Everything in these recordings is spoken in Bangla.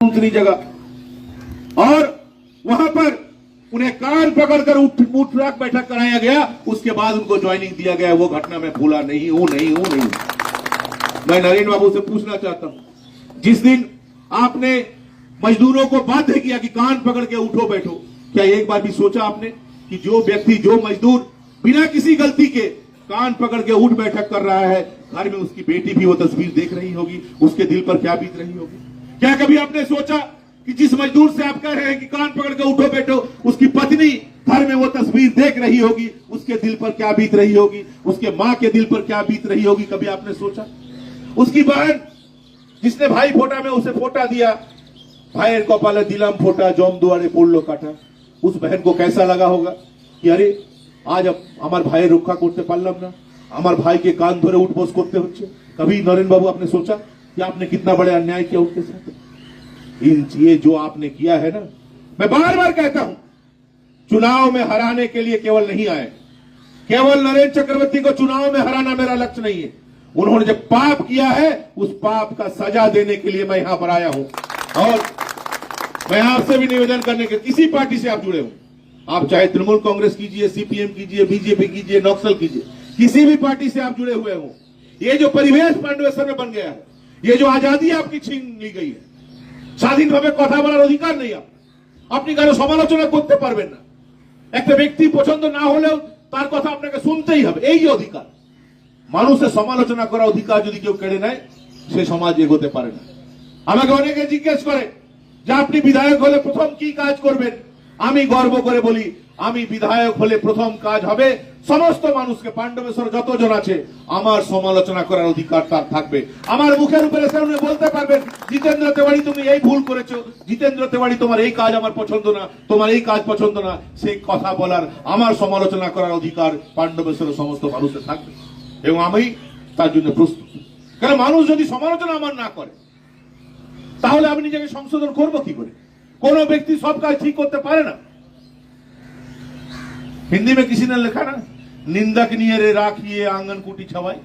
दूसरी जगह, और वहां पर उन्हें कान पकड़कर उठ बैठक कराया गया। उसके बाद उनको ज्वाइनिंग दिया गया। वो घटना मैं भूला नहीं हूं। मैं नरेंद्र बाबू से पूछना चाहता हूं, जिस दिन आपने मजदूरों को बाध्य किया कि कान पकड़ के उठो बैठो, क्या एक बार भी सोचा आपने कि जो व्यक्ति, जो मजदूर बिना किसी गलती के कान पकड़ के उठ बैठक कर रहा है, घर में उसकी बेटी भी वो तस्वीर देख रही होगी, उसके दिल पर क्या बीत रही होगी? क्या कभी आपने सोचा कि जिस मजदूर से आप कह रहे हैं कि कान पकड़ के उठो बैठो, उसकी पत्नी घर में वो तस्वीर देख रही होगी, उसके दिल पर क्या बीत रही होगी, उसके मां के दिल पर क्या बीत रही होगी? कभी आपने सोचा? उसकी बहन जिसने भाई फोटा में उसे फोटा दिया, भाई कपाले दिलम फोटा जम दुआरे पड़लो काटा, उस बहन को कैसा लगा होगा कि अरे आज আমার ভাইয়ের রক্ষা করতে পারলাম না, আমার ভাইকে कान धरे उठबस करते होच्छे। कभी नरेंद्र बाबू आपने सोचा कि आपने कितना बड़े अन्याय किया उनके साथ? ये जो आपने किया है ना, मैं बार बार कहता हूं, चुनाव में हराने के लिए केवल नहीं आए। केवल नरेंद्र चक्रवर्ती को चुनाव में हराना मेरा लक्ष्य नहीं है। उन्होंने जब पाप किया है, उस पाप का सजा देने के लिए मैं यहां पर आया हूं। और मैं आपसे भी निवेदन करने के, किसी पार्टी से आप जुड़े हो, आप चाहे तृणमूल कांग्रेस कीजिए, सीपीएम कीजिए, बीजेपी कीजिए, नक्सल कीजिए, किसी भी पार्टी से आप जुड़े हुए हो, ये जो परिवेश पांडवेश्वर में बन गया है, ये जो आजादी आपकी छीन ली गई है, স্বাধীন ভাবে কথা বলার অধিকার নেই। আপনি কারো সমালোচনা করতে পারবেন না। একটা ব্যক্তি পছন্দ না হলেও তার কথা আপনাকে শুনতেই হবে, এই যে অধিকার। মানুষের সমালোচনা করার অধিকার যদি কেউ কেড়ে নেয়, সে সমাজ এগোতে পারে না। আমাকে অনেকে জিজ্ঞেস করে যে আপনি বিধায়ক হলে প্রথম কি কাজ করবেন? আমি গর্ব করে বলি, আমি বিধায়ক হলে প্রথম কাজ হবে সমস্ত মানুষকে, পাণ্ডবেশ্বর যতজন আছে, আমার সমালোচনা করার অধিকার তার থাকবে। আমার মুখের উপরে সামনে বলতে পারবেন, জিতেন্দ্র তেওয়ারি তুমি এই ভুল করেছো, জিতেন্দ্র তেওয়ারি তোমার এই কাজ আমার পছন্দ না, তোমার এই কাজ পছন্দ না, সেই কথা বলার, আমার সমালোচনা করার অধিকার পাণ্ডবেশ্বরের সমস্ত মানুষের থাকবে, এবং আমি তার জন্য প্রস্তুত। কারণ মানুষ যদি সমালোচনা আমার না করে, তাহলে আমি নিজেকে সংশোধন করবো কি করে? কোনো ব্যক্তি সব কাজ ঠিক করতে পারে না। हिंदी में किसी ने लिखा ना, निंदक नियरे राखिए आंगन कुटी छवाई।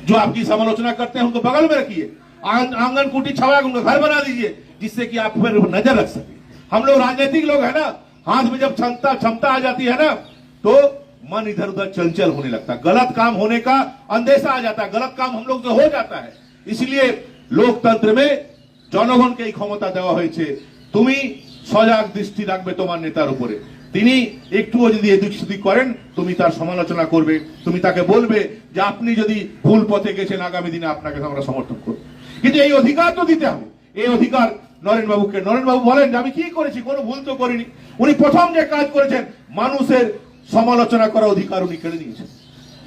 जो आपकी समालोचना करते हैं उनको बगल में रखिए, आंगन कुटी छवाई, उनका घर बना दीजिए, जिससे कि आप पर नजर रख सके। हम लोग राजनीतिक लोग हैं ना, हाथ में जब क्षमता आ जाती है ना, तो मन इधर उधर चंचल होने लगता है, गलत काम होने का अंदेशा आ जाता है, गलत काम हम लोग से हो जाता है। इसलिए लोकतंत्र में জনগণকে এই ক্ষমতা দেওয়া হয়েছে, তুমি সজাগ দৃষ্টি রাখবে তোমার নেতার উপরে। তিনি একটুও যদি এদিক সেদিক করেন, তুমি তার সমালোচনা করবে, তুমি তাকে বলবে যে আপনি যদি ভুল পথে গেছেন, আগামী দিনে আপনাকে আমরা সমর্থন করব। কিন্তু এই অধিকার তো দিতে হবে। এই অধিকার নরেন্দ্র বাবুকে। নরেন্দ্র বাবু বলেন যে আমি কি করেছি? কোনো ভুল তো করিনি। উনি প্রথম যে কাজ করেছেন, মানুষের সমালোচনা করার অধিকার উনি কেড়ে নিয়েছেন।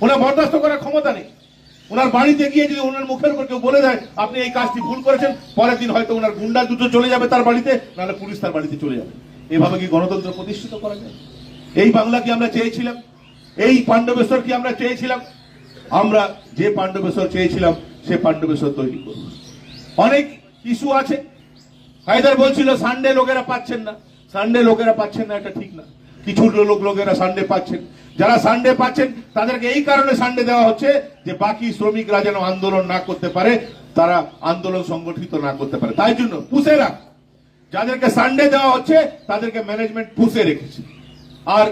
ওনার বরদাস্ত করার ক্ষমতা নেই। ওনার বাড়িতে গিয়ে যদি ওনার মুখের উপর কেউ বলে দেয় আপনি এই কাজটি ভুল করেছেন, পরের দিন হয়তো ওনার গুন্ডা দুটো চলে যাবে তার বাড়িতে, নাহলে পুলিশ তার বাড়িতে চলে যাবে। এভাবে কি গণতন্ত্র প্রতিষ্ঠিত করা যায়? এই বাংলা কি আমরা চেয়েছিলাম? এই পাণ্ডবেশ্বর কি আমরা চেয়েছিলাম? আমরা যে পাণ্ডবেশ্বর চেয়েছিলাম সে পাণ্ডবেশ্বর তৈরি করব। অনেক ইস্যু আছে। হায়দার বলছিল সানডে লোকেরা পাচ্ছেন না, সানডে লোকেরা পাচ্ছেন না, এটা ঠিক না। কিছু লোকেরা সানডে পাচ্ছেন। যারা সানডে পাচ্ছেন তাদেরকে এই কারণে সানডে দেওয়া হচ্ছে যে বাকি শ্রমিকরা যেন আন্দোলন না করতে পারে, তারা আন্দোলন সংগঠিত না করতে পারে, তাই জন্য পুষে রাখ। যাদেরকে সানডে দেওয়া হচ্ছে তাদেরকে ম্যানেজমেন্ট পুষে রেখেছে। আর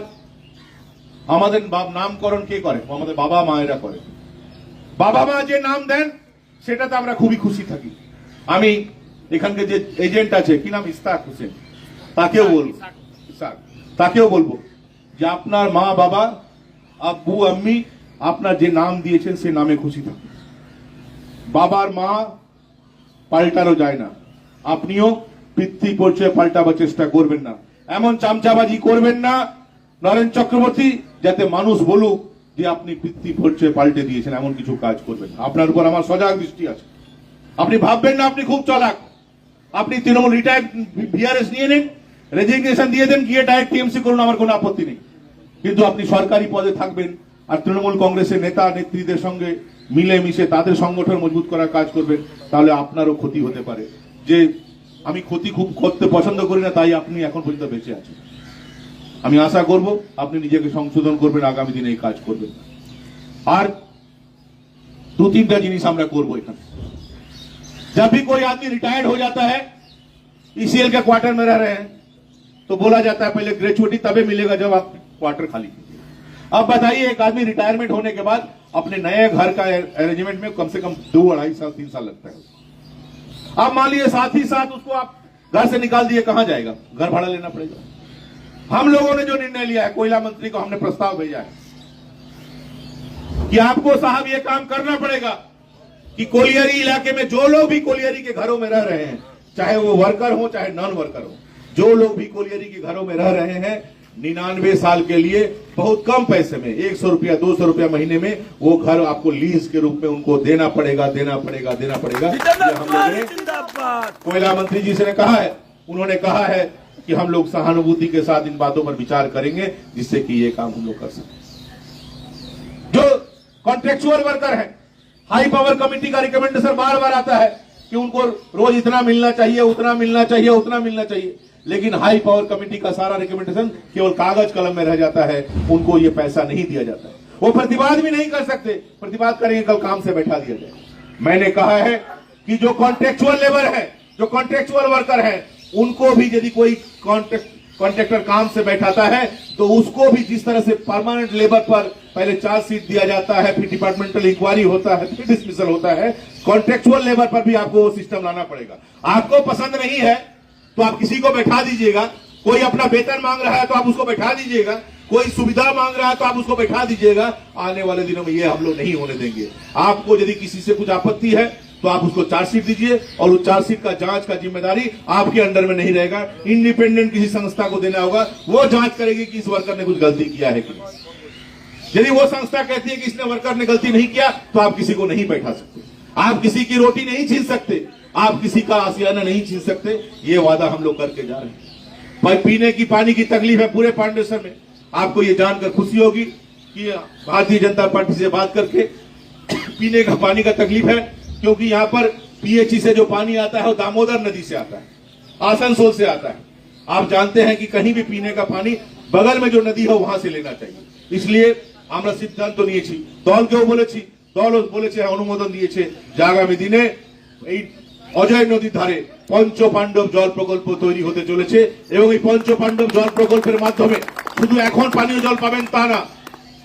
আমাদের নামকরণ কে করে? আমাদের বাবা মায়েরা করে। বাবা মা যে নাম দেন সেটাতে আমরা খুবই খুশি থাকি। আমি এখানকে যে এজেন্ট আছে, কি নাম, ইস্তাক হোসেন, তাকেও বলবো যে আপনার মা বাবা, আব্বু আম্মি আপনার যে নাম দিয়েছেন সে নামে খুশি থাকুন। বাবার মা পাল্টানো যায় না, আপনিও পিতৃ পরিচয় পাল্টাবার চেষ্টা করবেন না। এমন চামচাবাজি করবেন না নরেন্দ্র চক্রবর্তী, যাতে মানুষ বলুক যে আপনি পিতৃ পরিচয় পাল্টে দিয়েছেন, এমন কিছু কাজ করবেন না। আপনার উপর আমার সজাগ দৃষ্টি আছে। আপনি ভাববেন না আপনি খুব চালাক। আপনি তৃণমূল রিটায়ার্ড ভিআরএস নিয়ে নিন, রেজিগনেশন দিয়ে দেন, গিয়ে ডাইরেক্ট টিএমসি করুন, আমার কোনো আপত্তি নেই। কিন্তু আপনি সরকারি পদে থাকবেন আর তৃণমূল কংগ্রেসের নেতা নেত্রীদের সঙ্গে মিলেমিশে তাদের সংগঠন মজবুত করার কাজ করবেন, তাহলে আপনারও ক্ষতি হতে পারে। যে আমি ক্ষতি খুব করতে পছন্দ করি না, তাই আপনি এখন পর্যন্ত বেঁচে আছেন। আমি আশা করব আপনি নিজেকে সংশোধন করবেন, আগামী দিনে এই কাজ করবেন। আর दो तीन जिनिस আমরা করব। এখানে जब भी कोई आदमी रिटायर्ड हो जाता है ईसीएल के क्वार्टर में रह रहे हैं तो बोला जाता है पहले ग्रेचुइटी तभी मिलेगा जब आप क्वार्टर खाली कीजिए। अब बताइए एक आदमी रिटायरमेंट होने के बाद अपने नए घर का अरेंजमेंट में कम से कम 2, 2.5 साल 3 साल लगता है। अब मान लीजिए साथ ही साथ उसको आप घर से निकाल दिए, कहां जाएगा? घर भाड़ा लेना पड़ेगा। हम लोगों ने जो निर्णय लिया है, कोयला मंत्री को हमने प्रस्ताव भेजा है कि आपको साहब ये काम करना पड़ेगा कि कोलियरी इलाके में जो लोग भी कोलियरी के घरों में रह रहे हैं, चाहे वो वर्कर हो चाहे नॉन वर्कर हो, जो लोग भी कोलियरी के घरों में रह रहे हैं 99 साल के लिए बहुत कम पैसे में 100 रुपया 200 रुपया महीने में वो घर आपको लीज के रूप में उनको देना पड़ेगा। ये हम लोगों ने कोयला मंत्री जी से ने कहा है, उन्होंने कहा है कि हम लोग सहानुभूति के साथ इन बातों पर विचार करेंगे जिससे कि ये काम हम लोग कर सकें। जो कॉन्ट्रेक्चुअल वर्कर है, हाई पावर कमेटी का रिकमेंडेशन बार बार आता है कि उनको रोज इतना मिलना चाहिए, उतना मिलना चाहिए, उतना मिलना चाहिए, लेकिन हाई पावर कमेटी का सारा रिकमेंडेशन केवल कागज कलम में रह जाता है, उनको ये पैसा नहीं दिया जाता है। वो प्रतिवाद भी नहीं कर सकते, प्रतिवाद करेंगे कल काम से बैठा दिया जाए। मैंने कहा है कि जो कॉन्ट्रेक्चुअल लेबर है, जो कॉन्ट्रेक्चुअल वर्कर है, उनको भी यदि कोई कॉन्ट्रैक्टर काम से बैठाता है तो उसको भी जिस तरह से परमानेंट लेबर पर पहले चार्जशीट दिया जाता है, फिर डिपार्टमेंटल इंक्वायरी होता है, फिर डिसमिसल होता है, कॉन्ट्रैक्चुअल लेबर पर भी आपको वो सिस्टम लाना पड़ेगा। आपको पसंद नहीं है तो आप किसी को बैठा दीजिएगा, कोई अपना वेतन मांग रहा है तो आप उसको बैठा दीजिएगा, कोई सुविधा मांग रहा है तो आप उसको बैठा दीजिएगा। आने वाले दिनों में ये हम लोग नहीं होने देंगे। आपको यदि किसी से कुछ आपत्ति है तो आप उसको चार्जशीट दीजिए और उस चार्जशीट का जांच का जिम्मेदारी आपके अंडर में नहीं रहेगा, इंडिपेंडेंट किसी संस्था को देना होगा। वो जांच करेगी कि इस वर्कर ने कुछ गलती किया है कि नहीं। यदि वो संस्था कहती है कि इसने वर्कर ने गलती नहीं किया तो आप किसी को नहीं बैठा सकते, आप किसी की रोटी नहीं छीन सकते, आप किसी का आशियाना नहीं छीन सकते। ये वादा हम लोग करके जा रहे हैं। भाई पीने की पानी की तकलीफ है पूरे पांडेसर में। आपको ये जानकर खुशी होगी कि भारतीय जनता पार्टी से बात करके पीने का पानी का तकलीफ है, क्योंकि यहाँ पर पीएचई से जो पानी आता है वो दामोदर नदी से आता है, आसनसोल से आता है। आप जानते हैं कि कहीं भी पीने का पानी बगल में जो नदी है वहां से लेना चाहिए। इसलिए আমরা সিদ্ধান্ত নিয়েছি, দলকেও বলেছি, দলও বলেছে, অনুমোদন দিয়েছে যে আগামী দিনে এই অজয় নদীর ধারে পঞ্চপাণ্ডব জল প্রকল্প তৈরি হতে চলেছে এবং এই পঞ্চপাণ্ডব জল প্রকল্পের মাধ্যমে শুধু এখন পানীয় জল পাবেন তা না,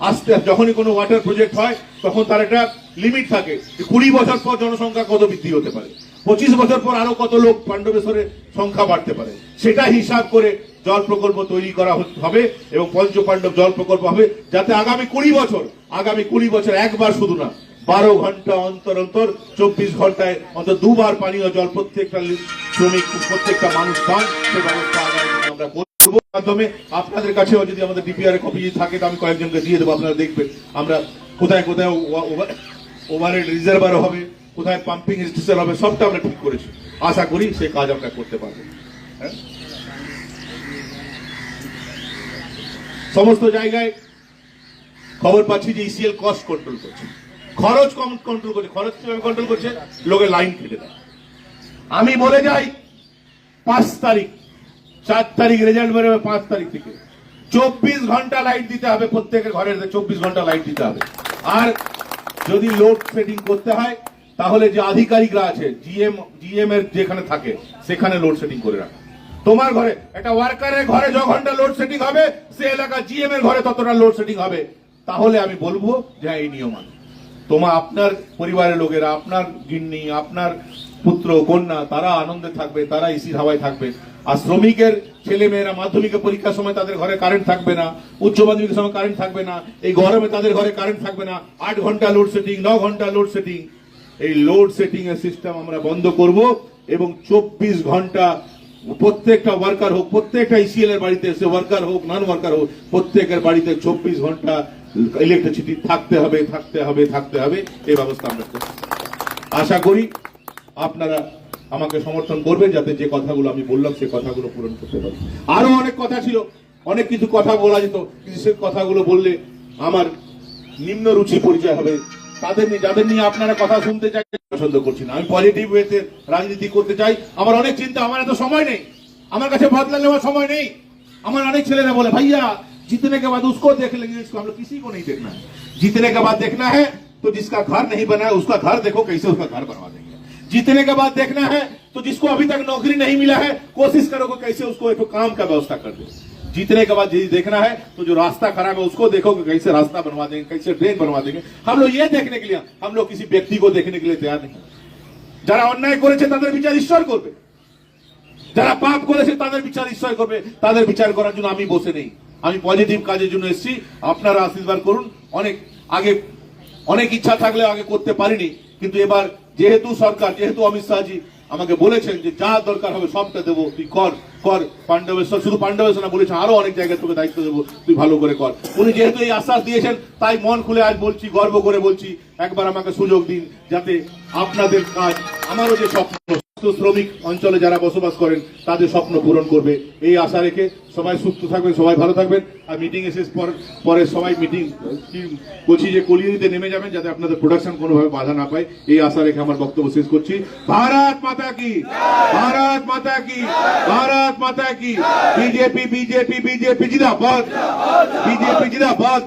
আস্তে যখনই কোনো ওয়াটার প্রজেক্ট হয় তখন তার একটা লিমিট থাকে। 20 বছর পর জনসংখ্যা কত বৃদ্ধি হতে পারে, 25 বছর পর আরো কত লোক পাণ্ডবেশ্বরের সংখ্যা বাড়তে পারে, সেটা হিসাব করে জল প্রকল্প তৈরি করা হবে এবং পঞ্চপাণ্ডব জল প্রকল্প হবে, যাতে আগামী 20 বছর একবার শুধু না 12 ঘন্টা অন্তর অন্তর 24 ঘন্টায় অন্তত 2 বার পানীয় জল প্রত্যেকটা শ্রমিক প্রত্যেকটা মানুষ পান। সে ব্যবস্থা আমরা করব। মাধ্যমে আপনাদের কাছেও যদি আমাদের ডিপিআর এর কপি থাকে তো আমি কয়েকজনকে দিয়ে দেবো, আপনারা দেখবেন আমরা কোথায় কোথায় ওভারহেড রিজার্ভার হবে, কোথায় পাম্পিং স্টেশন হবে, সবটা আমরা ঠিক করেছি। আশা করি সেই কাজ আমরা করতে পারবো। সমস্ত জায়গায় খবর পাচ্ছি যে ইসিএল কস্ট কন্ট্রোল করছে, খরচ কন্ট্রোল করছে। খরচ কিভাবে কন্ট্রোল করছে? লোকের লাইন কেটে দেয়। আমি বলে যাই 5 তারিখ, 4 তারিখ রেজাল্ট বেরোবে, 5 তারিখ থেকে 24 ঘন্টা লাইট দিতে হবে প্রত্যেকের ঘরে, 24 ঘন্টা লাইট দিতে হবে। আর যদি লোড সেটিং করতে হয় তাহলে যে আধিকারিকরা আছে জিএম এর যেখানে থাকে সেখানে লোড সেটিং করে রাখা। তোমার ঘরে একটা ওয়ার্কারের ঘরে 6 ঘন্টা লোড সেটিং হবে, সে এলাকা জিএম এর ঘরে ততটা লোড সেটিং হবে। তাহলে আমি বলবো যে এই নিয়ম আছে। তোমার আপনার পরিবারের লোকেরা, আপনার গিন্নি, আপনার পুত্র কন্যা তারা আনন্দে থাকবে, তারা এসির হাওয়ায় থাকবে। আর শ্রমিকের ছেলে মেয়েরা মাধ্যমিকের পরীক্ষার সময় তাদের ঘরে কারেন্ট থাকবে না, উচ্চ মাধ্যমিকের সময় কারেন্ট থাকবে না, এই গরমে তাদের ঘরে কারেন্ট থাকবে না। 8 ঘন্টা লোড সেটিং, 9 ঘন্টা লোড সেটিং, এই লোড সেটিং এর সিস্টেম আমরা বন্ধ করব এবং 24 ঘন্টা প্রত্যেকটা ওয়ার্কার হোক, প্রত্যেকটা ইসিএল এর বাড়িতে, সে ওয়ার্কার হোক নন ওয়ার্কার হোক, প্রত্যেকের বাড়িতে 24 ঘন্টা ইলেকট্রিসিটি থাকতে হবে। এই ব্যবস্থা আমরা করব। আশা করি আপনারা আমাকে সমর্থন করবেন যাতে যে কথাগুলো আমি বললাম সে কথাগুলো পূরণ করতে পারি। আরো অনেক কথা ছিল, অনেক কিছু কথা বলা যেত, কিন্তু সে কথাগুলো বললে আমার নিম্ন রুচি পরিচয় হবে। যাদের নিয়ে আপনারা কথা শুনতে চাই পছন্দ করছি না। আমি পজিটিভ ওয়েতে রাজনীতি করতে চাই। আমার অনেক চিন্তা, আমার এত সময় নেই, আমার কাছে বদলা নেওয়ার সময় নেই। আমার অনেক ছেলেরা বলে ভাইয়া जीतने के बाद उसको देख लेंगे, इसको हम लोग किसी को नहीं देखना है। जीतने के बाद देखना है तो जिसका घर नहीं बना है उसका घर देखो, कैसे उसका घर बनवा देंगे। जीतने के बाद देखना है तो जिसको अभी तक नौकरी नहीं मिला है कोशिश करो कि कैसे उसको एक काम का व्यवस्था कर दे। जीतने के बाद यदि देखना है तो जो रास्ता खराब है उसको देखो कि कैसे रास्ता बनवा देंगे, कैसे ड्रेन बनवा देंगे। हम लोग ये देखने के लिए, हम लोग किसी व्यक्ति को देखने के लिए तैयार नहीं। যারা অন্যায় করেছে তাদের বিচার ঈশ্বর করবে, যারা পাপ করেছে তাদের বিচার ঈশ্বর করবে, তাদের বিচার করার জন্য আমি বসে নেই। আমি পজিটিভ কাজের জন্য এসেছি, আপনারা আশীর্বাদ করুন। অনেক ইচ্ছা থাকলে আগে করতে পারিনি, কিন্তু এবার যেহেতু সরকার, যেহেতু অমিত শাহজি আমাকে বলেছেন যে যা দরকার হবে সবটা দেবো, তুই কর কর। পাণ্ডবেশ্বর, শুধু পাণ্ডবেশ্বর না বলেছেন আরো অনেক জায়গায় তোকে দায়িত্ব দেবো, তুই ভালো করে কর। উনি যেহেতু এই আশ্বাস দিয়েছেন তাই মন খুলে আজ বলছি, গর্ব করে বলছি, একবার আমাকে সুযোগ দিন যাতে আপনাদের কাজ, আমারও যে স্বপ্ন, শ্রমিক অঞ্চলে যারা বসবাস করেন তাদের স্বপ্ন পূরণ করবে এই আশা রেখে সবাই সুস্থ থাকবেন, সবাই ভালো থাকবেন। আর মিটিং শেষ পরে সবাই মিটিং বলছি যে কলিয়ারিতে নেমে যাবেন যাতে আপনাদের প্রোডাকশন কোনোভাবে বাধা না পায়, এই আশা রেখে আমার বক্তব্য শেষ করছি। ভারত মাতা কি, ভারত মাতা কি, ভারত মাতা কি। বিজেপি বিজেপি বিজেপি জিন্দাবাদ, বিজেপি জিন্দাবাদ।